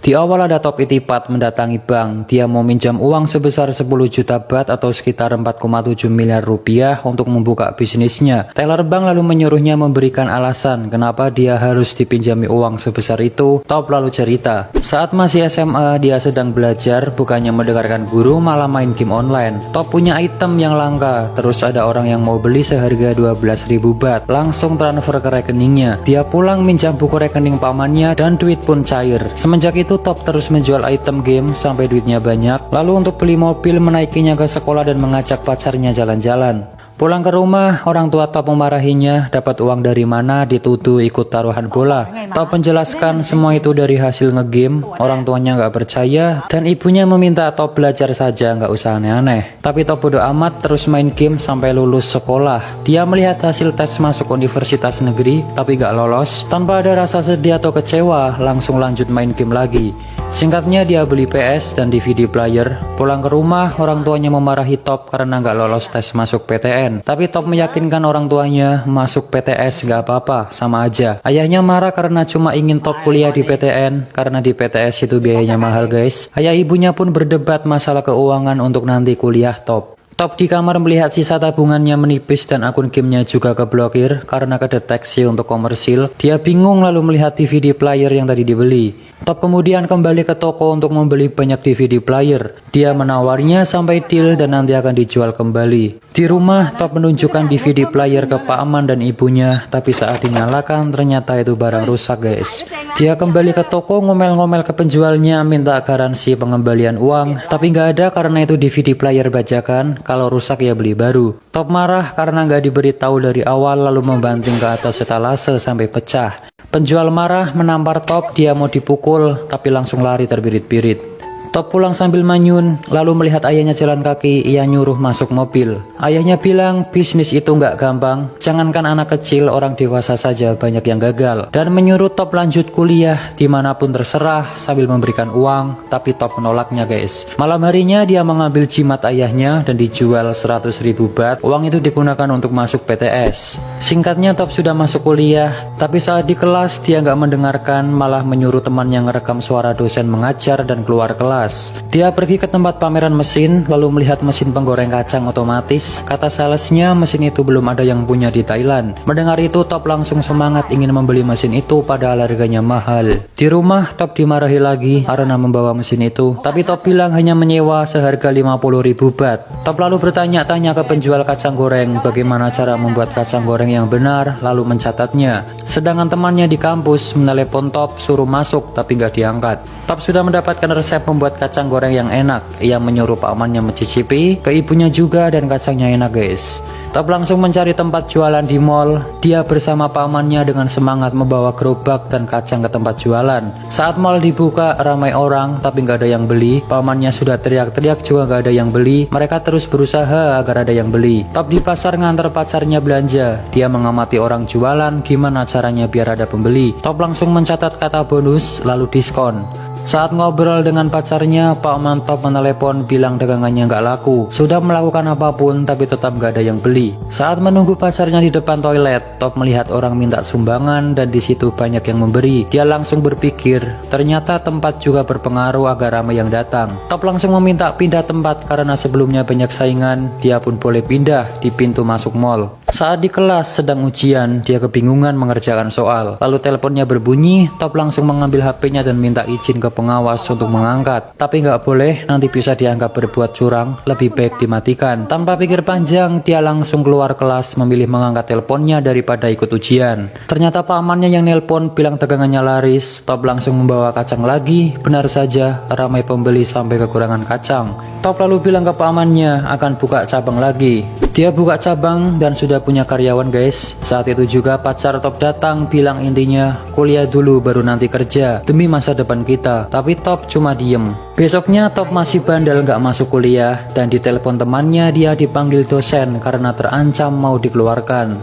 Di awal ada Top Itipat mendatangi bank. Dia mau minjam uang sebesar 10 juta baht atau sekitar 4,7 miliar rupiah untuk membuka bisnisnya. Teller bank lalu menyuruhnya memberikan alasan kenapa dia harus dipinjami uang sebesar itu. Top lalu cerita, saat masih SMA dia sedang belajar, bukannya mendengarkan guru malah main game online. Top punya item yang langka, terus ada orang yang mau beli seharga 12.000 baht. Langsung transfer ke rekeningnya. Dia pulang minjam buku rekening pamannya dan duit pun cair. Semenjak itu Top terus menjual item game sampai duitnya banyak. Lalu untuk beli mobil menaikinya ke sekolah dan mengajak pacarnya jalan-jalan. Pulang ke rumah, orang tua Top memarahinya, dapat uang dari mana, dituduh ikut taruhan bola. Top menjelaskan semua itu dari hasil ngegame, orang tuanya nggak percaya, dan ibunya meminta Top belajar saja, nggak usah aneh-aneh. Tapi Top bodo amat terus main game sampai lulus sekolah. Dia melihat hasil tes masuk universitas negeri, tapi nggak lolos. Tanpa ada rasa sedih atau kecewa, langsung lanjut main game lagi. Singkatnya dia beli PS dan DVD player. Pulang ke rumah, orang tuanya memarahi Top karena nggak lolos tes masuk PTN. Tapi Top meyakinkan orang tuanya masuk PTS nggak apa-apa, sama aja. Ayahnya marah karena cuma ingin Top kuliah di PTN, karena di PTS itu biayanya mahal guys. Ayah ibunya pun berdebat masalah keuangan untuk nanti kuliah Top. Top di kamar melihat sisa tabungannya menipis dan akun gamenya juga keblokir karena kedeteksi untuk komersil. Dia bingung lalu melihat DVD player yang tadi dibeli. Top kemudian kembali ke toko untuk membeli banyak DVD player. Dia menawarnya sampai deal dan nanti akan dijual kembali. Di rumah, Top menunjukkan DVD player ke Pak Aman dan ibunya, tapi saat dinyalakan ternyata itu barang rusak guys. Dia kembali ke toko ngomel-ngomel ke penjualnya minta garansi pengembalian uang, tapi nggak ada karena itu DVD player bajakan, kalau rusak ya beli baru. Top marah karena nggak diberitahu dari awal lalu membanting ke atas etalase sampai pecah. Penjual marah menampar Top, dia mau dipukul tapi langsung lari terbirit-birit. Top pulang sambil manyun, lalu melihat ayahnya jalan kaki, ia nyuruh masuk mobil. Ayahnya bilang bisnis itu nggak gampang, jangankan anak kecil, orang dewasa saja banyak yang gagal. Dan menyuruh Top lanjut kuliah dimanapun terserah sambil memberikan uang, tapi Top menolaknya guys. Malam harinya dia mengambil jimat ayahnya dan dijual 100.000 baht. Uang itu digunakan untuk masuk PTS. Singkatnya Top sudah masuk kuliah, tapi saat di kelas dia nggak mendengarkan, malah menyuruh temannya ngerekam suara dosen mengajar dan keluar kelas. Dia pergi ke tempat pameran mesin, lalu melihat mesin penggoreng kacang otomatis. Kata salesnya mesin itu belum ada yang punya di Thailand. Mendengar itu Top langsung semangat ingin membeli mesin itu padahal harganya mahal. Di rumah Top dimarahi lagi karena membawa mesin itu, tapi Top bilang hanya menyewa seharga 50.000 baht. Top lalu bertanya-tanya ke penjual kacang goreng bagaimana cara membuat kacang goreng yang benar, lalu mencatatnya. Sedangkan temannya di kampus menelepon Top suruh masuk tapi nggak diangkat. Top sudah mendapatkan resep membuat kacang goreng yang enak. Ia menyuruh pamannya mencicipi, ke ibunya juga, dan kacangnya enak guys. Top langsung mencari tempat jualan di mall. Dia bersama pamannya dengan semangat membawa gerobak dan kacang ke tempat jualan. Saat mall dibuka ramai orang tapi nggak ada yang beli. Pamannya sudah teriak-teriak juga nggak ada yang beli. Mereka terus berusaha agar ada yang beli. Top di pasar ngantar pacarnya belanja. Dia mengamati orang jualan gimana caranya biar ada pembeli. Top langsung mencatat kata bonus lalu diskon. Saat ngobrol dengan pacarnya, Pak Man Top menelepon bilang dagangannya nggak laku. Sudah melakukan apapun tapi tetap nggak ada yang beli. Saat menunggu pacarnya di depan toilet, Top melihat orang minta sumbangan dan di situ banyak yang memberi. Dia langsung berpikir, ternyata tempat juga berpengaruh agar ramai yang datang. Top langsung meminta pindah tempat karena sebelumnya banyak saingan. Dia pun boleh pindah di pintu masuk mall. Saat di kelas sedang ujian, dia kebingungan mengerjakan soal. Lalu teleponnya berbunyi, Top langsung mengambil HP-nya dan minta izin ke pengawas untuk mengangkat. Tapi nggak boleh, nanti bisa dianggap berbuat curang, lebih baik dimatikan. Tanpa pikir panjang, dia langsung keluar kelas memilih mengangkat teleponnya daripada ikut ujian. Ternyata pamannya yang nelpon bilang dagangannya laris. Top langsung membawa kacang lagi. Benar saja, ramai pembeli sampai kekurangan kacang. Top lalu bilang ke pamannya akan buka cabang lagi. Dia buka cabang dan sudah punya karyawan guys. Saat itu juga pacar Top datang bilang intinya kuliah dulu baru nanti kerja demi masa depan kita. Tapi Top cuma diem. Besoknya Top masih bandel nggak masuk kuliah dan ditelepon temannya dia dipanggil dosen karena terancam mau dikeluarkan.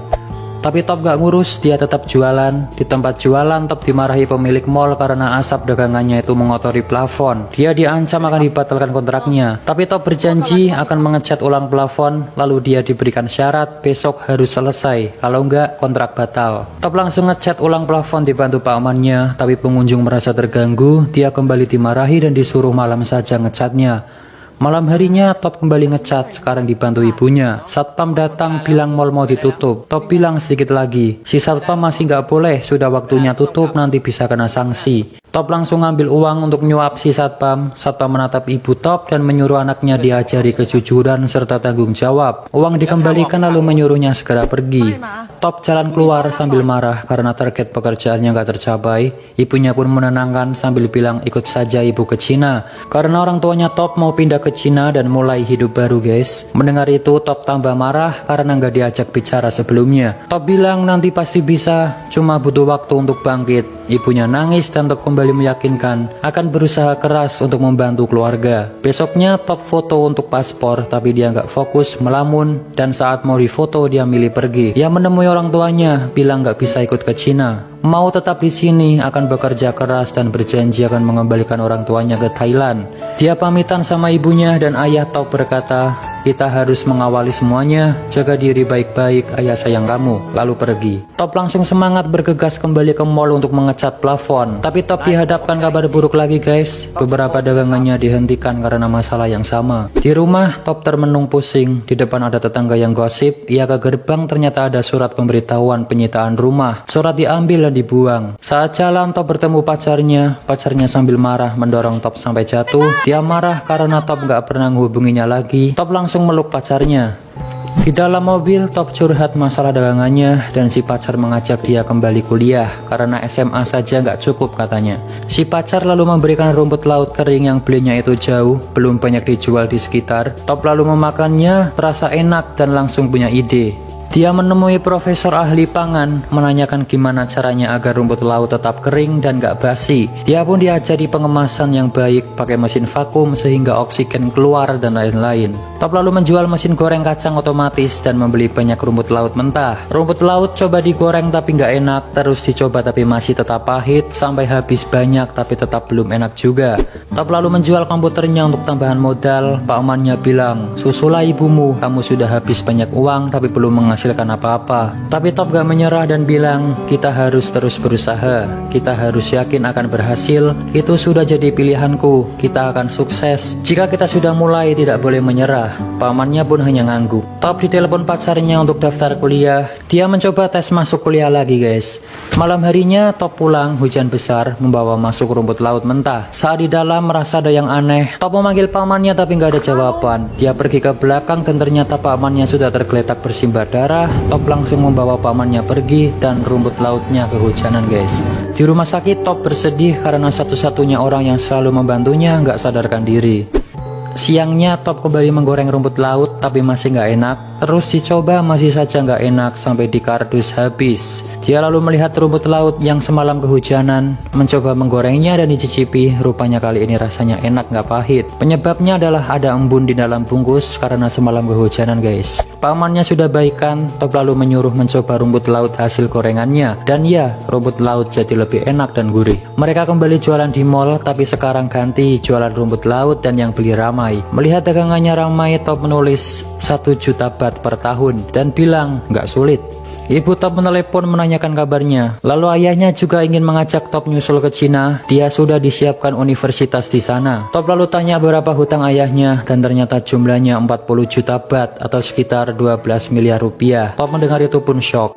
Tapi Top gak ngurus, dia tetap jualan. Di tempat jualan, Top dimarahi pemilik mall karena asap dagangannya itu mengotori plafon. Dia diancam akan dibatalkan kontraknya. Tapi Top berjanji akan mengecat ulang plafon, lalu dia diberikan syarat besok harus selesai. Kalau enggak, kontrak batal. Top langsung ngecat ulang plafon dibantu pamannya, tapi pengunjung merasa terganggu. Dia kembali dimarahi dan disuruh malam saja ngecatnya. Malam harinya Top kembali ngecat, sekarang dibantu ibunya. Satpam datang bilang mall mau ditutup. Top bilang sedikit lagi, si satpam masih nggak boleh, sudah waktunya tutup, nanti bisa kena sanksi. Top langsung ngambil uang untuk nyuap si satpam. Satpam menatap ibu Top dan menyuruh anaknya diajari kejujuran serta tanggung jawab. Uang dikembalikan lalu menyuruhnya segera pergi. Top jalan keluar sambil marah karena target pekerjaannya nggak tercapai. Ibunya pun menenangkan sambil bilang ikut saja ibu ke Cina. Karena orang tuanya Top mau pindah ke Cina dan mulai hidup baru guys. Mendengar itu Top tambah marah karena nggak diajak bicara sebelumnya. Top bilang nanti pasti bisa, cuma butuh waktu untuk bangkit. Ibunya nangis dan Top kembali meyakinkan akan berusaha keras untuk membantu keluarga. Besoknya Top foto untuk paspor, tapi dia nggak fokus, melamun, dan saat mau difoto dia milih pergi. Dia menemui orang tuanya, bilang nggak bisa ikut ke Cina. Mau tetap di sini, akan bekerja keras dan berjanji akan mengembalikan orang tuanya ke Thailand. Dia pamitan sama ibunya dan ayah Top berkata, kita harus mengawali semuanya, jaga diri baik-baik, ayah sayang kamu, lalu pergi. Top langsung semangat bergegas kembali ke mall untuk mengecat plafon. Tapi Top dihadapkan kabar buruk lagi guys, beberapa dagangannya dihentikan karena masalah yang sama. Di rumah, Top termenung pusing, di depan ada tetangga yang gosip, ia ke gerbang ternyata ada surat pemberitahuan penyitaan rumah. Surat diambil dan dibuang. Saat jalan Top bertemu pacarnya sambil marah mendorong Top sampai jatuh. Dia marah karena Top gak pernah menghubunginya lagi. Top langsung meluk pacarnya. Di dalam mobil Top curhat masalah dagangannya dan si pacar mengajak dia kembali kuliah karena SMA saja nggak cukup katanya. Si pacar lalu memberikan rumput laut kering yang belinya itu jauh, belum banyak dijual di sekitar. Top lalu memakannya, terasa enak dan langsung punya ide. Dia menemui profesor ahli pangan, menanyakan gimana caranya agar rumput laut tetap kering dan gak basi. Dia pun diajari pengemasan yang baik, pakai mesin vakum sehingga oksigen keluar dan lain-lain. Top lalu menjual mesin goreng kacang otomatis dan membeli banyak rumput laut mentah. Rumput laut coba digoreng tapi gak enak, terus dicoba tapi masih tetap pahit, sampai habis banyak tapi tetap belum enak juga. Top lalu menjual komputernya untuk tambahan modal. Pamannya bilang, susulah ibumu, kamu sudah habis banyak uang tapi belum menghasilkan apa-apa. Tapi Top gak menyerah dan bilang, kita harus terus berusaha, kita harus yakin akan berhasil, itu sudah jadi pilihanku, kita akan sukses. Jika kita sudah mulai tidak boleh menyerah. Pamannya pun hanya ngangguk. Top ditelepon pacarnya untuk daftar kuliah. Dia mencoba tes masuk kuliah lagi guys. Malam harinya Top pulang, hujan besar, membawa masuk rumput laut mentah. Saat di dalam merasa ada yang aneh. Top memanggil pamannya tapi nggak ada jawaban. Dia pergi ke belakang dan ternyata pamannya sudah tergeletak bersimbah darah. Top langsung membawa pamannya pergi dan rumput lautnya kehujanan guys. Di rumah sakit Top bersedih karena satu-satunya orang yang selalu membantunya nggak sadarkan diri. Siangnya Top kembali menggoreng rumput laut tapi masih nggak enak. Terus dicoba masih saja nggak enak sampai di kardus habis. Dia lalu melihat rumput laut yang semalam kehujanan, mencoba menggorengnya dan dicicipi. Rupanya kali ini rasanya enak nggak pahit. Penyebabnya adalah ada embun di dalam bungkus karena semalam kehujanan guys. Pamannya sudah baikan. Top lalu menyuruh mencoba rumput laut hasil gorengannya. Dan ya, rumput laut jadi lebih enak dan gurih. Mereka kembali jualan di mall tapi sekarang ganti jualan rumput laut dan yang beli ramai. Melihat dagangannya ramai, Top menulis 1 juta baht per tahun dan bilang nggak sulit. Ibu Top menelepon menanyakan kabarnya. Lalu ayahnya juga ingin mengajak Top nyusul ke Cina. Dia sudah disiapkan universitas di sana. Top lalu tanya berapa hutang ayahnya dan ternyata jumlahnya 40 juta baht atau sekitar 12 miliar rupiah. Top mendengar itu pun shock.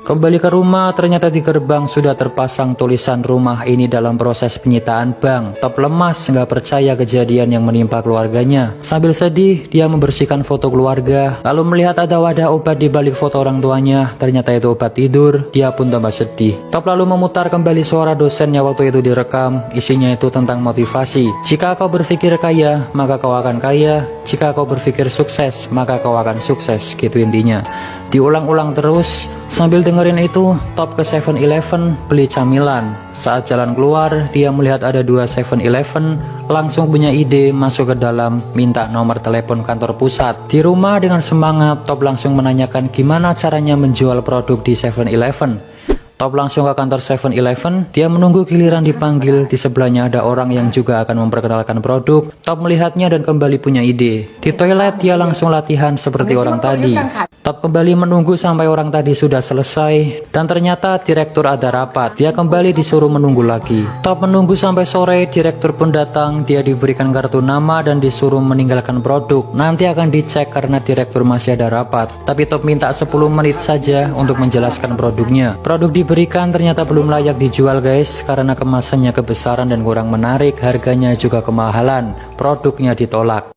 Kembali ke rumah, ternyata di gerbang sudah terpasang tulisan rumah ini dalam proses penyitaan bank. Top lemas, nggak percaya kejadian yang menimpa keluarganya. Sambil sedih, dia membersihkan foto keluarga, lalu melihat ada wadah obat di balik foto orang tuanya. Ternyata itu obat tidur, dia pun tambah sedih. Top lalu memutar kembali suara dosennya waktu itu direkam. Isinya itu tentang motivasi. Jika kau berpikir kaya, maka kau akan kaya. jika kau berpikir sukses, maka kau akan sukses, gitu intinya. Diulang-ulang terus. Sambil dengerin itu, Top ke 7-Eleven beli camilan. Saat jalan keluar, dia melihat ada 2 7-Eleven, langsung punya ide masuk ke dalam, minta nomor telepon kantor pusat. Di rumah dengan semangat, Top langsung menanyakan gimana caranya menjual produk di 7-Eleven. Top langsung ke kantor 7-Eleven, dia menunggu giliran dipanggil. Di sebelahnya ada orang yang juga akan memperkenalkan produk. Top melihatnya dan kembali punya ide. Di toilet dia langsung latihan seperti orang tadi. Top kembali menunggu sampai orang tadi sudah selesai, dan ternyata direktur ada rapat. Dia kembali disuruh menunggu lagi. Top menunggu sampai sore, direktur pun datang. Dia diberikan kartu nama dan disuruh meninggalkan produk. Nanti akan dicek karena direktur masih ada rapat. Tapi Top minta 10 menit saja untuk menjelaskan produknya. Produk diberikan ternyata belum layak dijual guys, karena kemasannya kebesaran dan kurang menarik, harganya juga kemahalan. Produknya ditolak.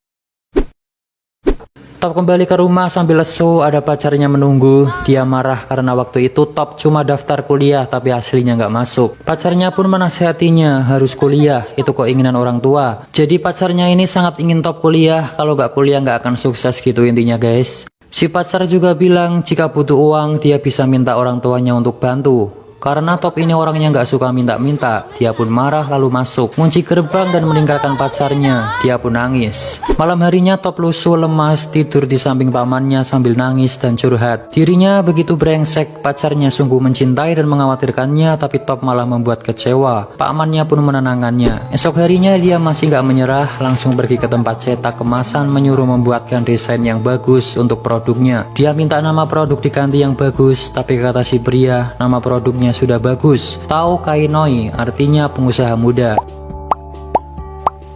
Top kembali ke rumah sambil lesu, ada pacarnya menunggu. Dia marah karena waktu itu Top cuma daftar kuliah tapi aslinya nggak masuk. Pacarnya pun menasihatinya harus kuliah, itu keinginan orang tua. Jadi pacarnya ini sangat ingin Top kuliah, kalau nggak kuliah nggak akan sukses gitu intinya guys. Si pacar juga bilang jika butuh uang dia bisa minta orang tuanya untuk bantu. Karena Top ini orangnya nggak suka minta-minta, dia pun marah lalu masuk, kunci gerbang dan meninggalkan pacarnya. Dia pun nangis. Malam harinya Top lusuh lemas, tidur di samping pamannya sambil nangis dan curhat. Dirinya begitu brengsek, pacarnya sungguh mencintai dan mengkhawatirkannya, tapi Top malah membuat kecewa. Pamannya pun menenangkannya. Esok harinya dia masih nggak menyerah, langsung pergi ke tempat cetak kemasan, menyuruh membuatkan desain yang bagus untuk produknya. Dia minta nama produk diganti yang bagus, tapi kata si pria, nama produknya sudah bagus, Tao Kai Noi, artinya pengusaha muda.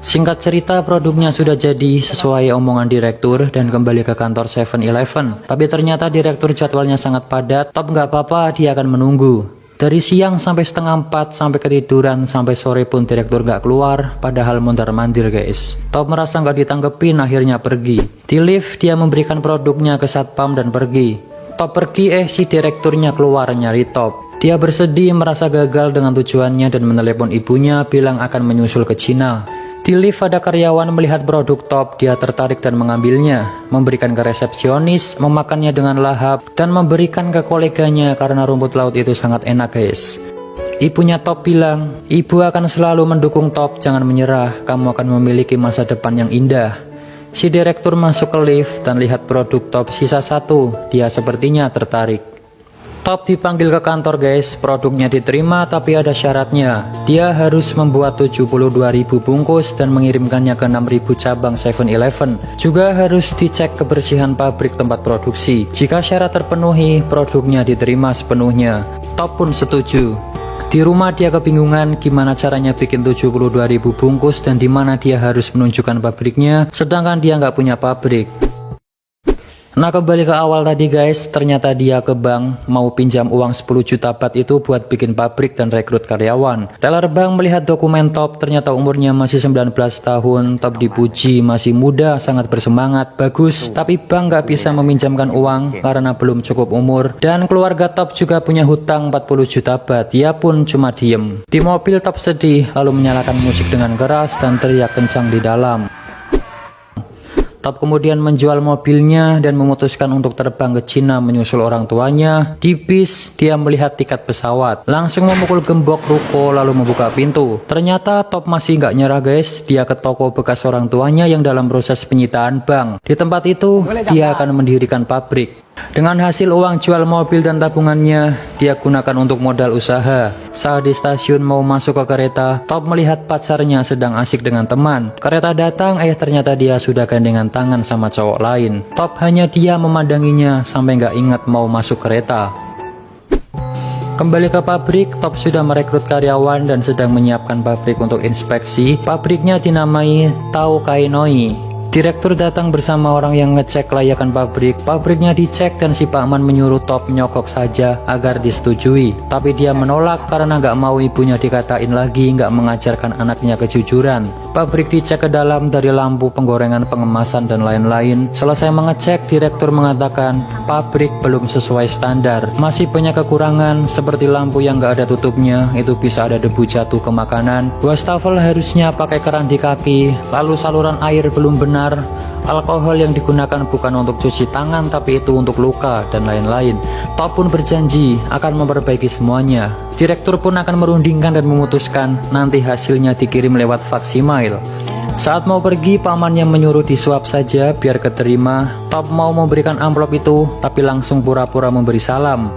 Singkat cerita, produknya sudah jadi sesuai omongan direktur dan kembali ke kantor 7-Eleven. Tapi ternyata direktur jadwalnya sangat padat. Top nggak apa-apa, dia akan menunggu. Dari siang sampai setengah 4, sampai ketiduran, sampai sore pun direktur nggak keluar, padahal mondar-mandir guys. Top merasa nggak ditanggepin, akhirnya pergi. Di lift, dia memberikan produknya ke satpam dan pergi. Top pergi, si direkturnya keluar nyari Top. Dia bersedih merasa gagal dengan tujuannya dan menelepon ibunya bilang akan menyusul ke Cina. Di lift ada karyawan melihat produk Top, dia tertarik dan mengambilnya, memberikan ke resepsionis, memakannya dengan lahap, dan memberikan ke koleganya karena rumput laut itu sangat enak guys. Ibunya Top bilang, ibu akan selalu mendukung Top, jangan menyerah, kamu akan memiliki masa depan yang indah. Si direktur masuk ke lift dan lihat produk Top sisa 1, dia sepertinya tertarik. Top dipanggil ke kantor guys, produknya diterima tapi ada syaratnya. Dia harus membuat 72.000 bungkus dan mengirimkannya ke 6.000 cabang 7-Eleven. Juga harus dicek kebersihan pabrik tempat produksi. Jika syarat terpenuhi, produknya diterima sepenuhnya. Top pun setuju. Di rumah dia kebingungan gimana caranya bikin 72.000 bungkus dan di mana dia harus menunjukkan pabriknya, sedangkan dia nggak punya pabrik. Nah kembali ke awal tadi guys, ternyata dia ke bank mau pinjam uang 10 juta baht itu buat bikin pabrik dan rekrut karyawan. Teller bank melihat dokumen Top, ternyata umurnya masih 19 tahun. Top dipuji masih muda, sangat bersemangat, bagus. Tapi bank nggak bisa meminjamkan uang karena belum cukup umur. Dan keluarga Top juga punya hutang 40 juta baht, dia pun cuma diem. Di mobil Top sedih, lalu menyalakan musik dengan keras dan teriak kencang di dalam. Top kemudian menjual mobilnya dan memutuskan untuk terbang ke Cina menyusul orang tuanya. Di bis, dia melihat tiket pesawat, langsung memukul gembok ruko lalu membuka pintu. Ternyata Top masih nggak nyerah guys, dia ke toko bekas orang tuanya yang dalam proses penyitaan bank. Di tempat itu, dia akan mendirikan pabrik. Dengan hasil uang jual mobil dan tabungannya, dia gunakan untuk modal usaha. Saat di stasiun mau masuk ke kereta, Top melihat pacarnya sedang asik dengan teman. Kereta datang, ternyata dia sudah gandengan tangan sama cowok lain. Top hanya dia memandanginya sampai nggak ingat mau masuk kereta. Kembali ke pabrik, Top sudah merekrut karyawan dan sedang menyiapkan pabrik untuk inspeksi. Pabriknya dinamai Tao Kai Noi. Direktur datang bersama orang yang ngecek kelayakan pabrik. Pabriknya dicek dan si Pak Man menyuruh Top nyokok saja agar disetujui. Tapi dia menolak karena nggak mau ibunya dikatain lagi nggak mengajarkan anaknya kejujuran. Pabrik dicek ke dalam dari lampu, penggorengan, pengemasan, dan lain-lain. Selesai mengecek, direktur mengatakan pabrik belum sesuai standar. Masih banyak kekurangan seperti lampu yang gak ada tutupnya, itu bisa ada debu jatuh ke makanan. Wastafel harusnya pakai keran di kaki, lalu saluran air belum benar. Alkohol yang digunakan bukan untuk cuci tangan tapi itu untuk luka dan lain-lain. Top pun berjanji akan memperbaiki semuanya. Direktur pun akan merundingkan dan memutuskan nanti hasilnya dikirim lewat fax email. Saat mau pergi, pamannya menyuruh disuap saja biar keterima. Top mau memberikan amplop itu tapi langsung pura-pura memberi salam.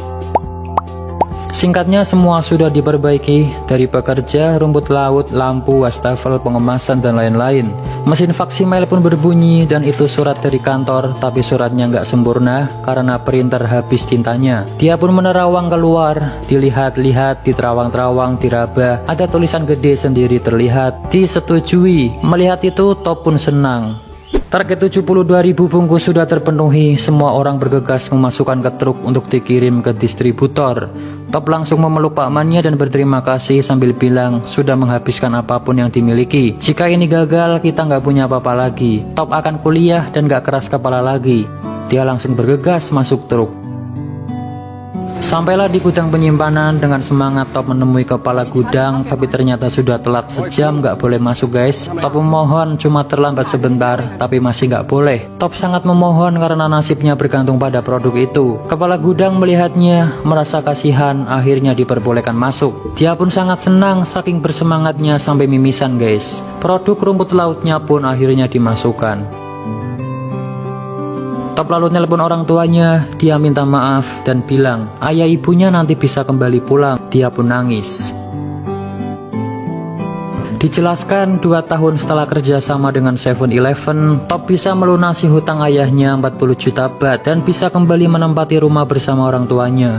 Singkatnya semua sudah diperbaiki, dari pekerja, rumput laut, lampu, wastafel, pengemasan, dan lain-lain. Mesin faksimail pun berbunyi dan itu surat dari kantor, tapi suratnya nggak sempurna karena printer habis tintanya. Dia pun menerawang keluar, dilihat-lihat, diterawang-terawang, diraba, ada tulisan gede sendiri terlihat, disetujui. Melihat itu Top pun senang. Target 72.000 bungkus sudah terpenuhi, semua orang bergegas memasukkan ke truk untuk dikirim ke distributor. Top langsung memeluk pakmannya dan berterima kasih sambil bilang sudah menghabiskan apapun yang dimiliki. Jika ini gagal, kita nggak punya apa-apa lagi. Top akan kuliah dan nggak keras kepala lagi. Dia langsung bergegas masuk truk. Sampailah di gudang penyimpanan. Dengan semangat Top menemui kepala gudang, tapi ternyata sudah telat sejam, nggak boleh masuk guys. Top memohon cuma terlambat sebentar, tapi masih nggak boleh. Top sangat memohon karena nasibnya bergantung pada produk itu. Kepala gudang melihatnya, merasa kasihan, akhirnya diperbolehkan masuk. Dia pun sangat senang, saking bersemangatnya sampai mimisan guys. Produk rumput lautnya pun akhirnya dimasukkan. Top lalu nelpon orang tuanya, dia minta maaf dan bilang ayah ibunya nanti bisa kembali pulang. Dia pun nangis. Dijelaskan 2 tahun setelah kerjasama dengan 7-Eleven, Top bisa melunasi hutang ayahnya 40 juta baht dan bisa kembali menempati rumah bersama orang tuanya.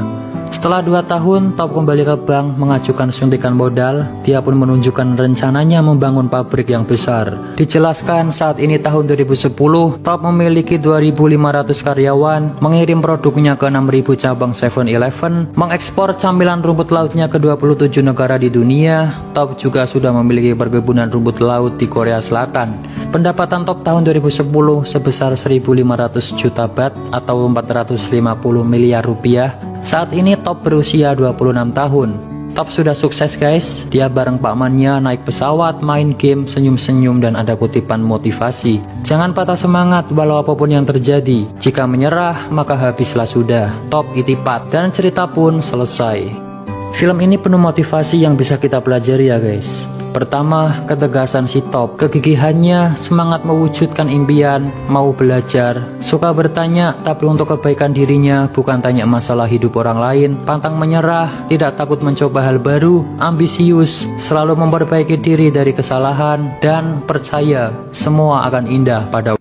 Setelah 2 tahun, Top kembali ke bank mengajukan suntikan modal. Dia pun menunjukkan rencananya membangun pabrik yang besar. Dijelaskan saat ini tahun 2010, Top memiliki 2.500 karyawan, mengirim produknya ke 6.000 cabang 7-Eleven, mengekspor camilan rumput lautnya ke 27 negara di dunia. Top juga sudah memiliki perkebunan rumput laut di Korea Selatan. Pendapatan Top tahun 2010 sebesar 1.500 juta baht atau 450 miliar rupiah. Saat ini Top berusia 26 tahun. Top sudah sukses guys. Dia bareng pakmannya naik pesawat, main game, senyum-senyum, dan ada kutipan motivasi. Jangan patah semangat walau apapun yang terjadi. Jika menyerah maka habislah sudah. Top itipat dan cerita pun selesai. Film ini penuh motivasi yang bisa kita pelajari ya guys. Pertama, ketegasan si Top, kegigihannya, semangat mewujudkan impian, mau belajar, suka bertanya tapi untuk kebaikan dirinya, bukan tanya masalah hidup orang lain, pantang menyerah, tidak takut mencoba hal baru, ambisius, selalu memperbaiki diri dari kesalahan, dan percaya semua akan indah pada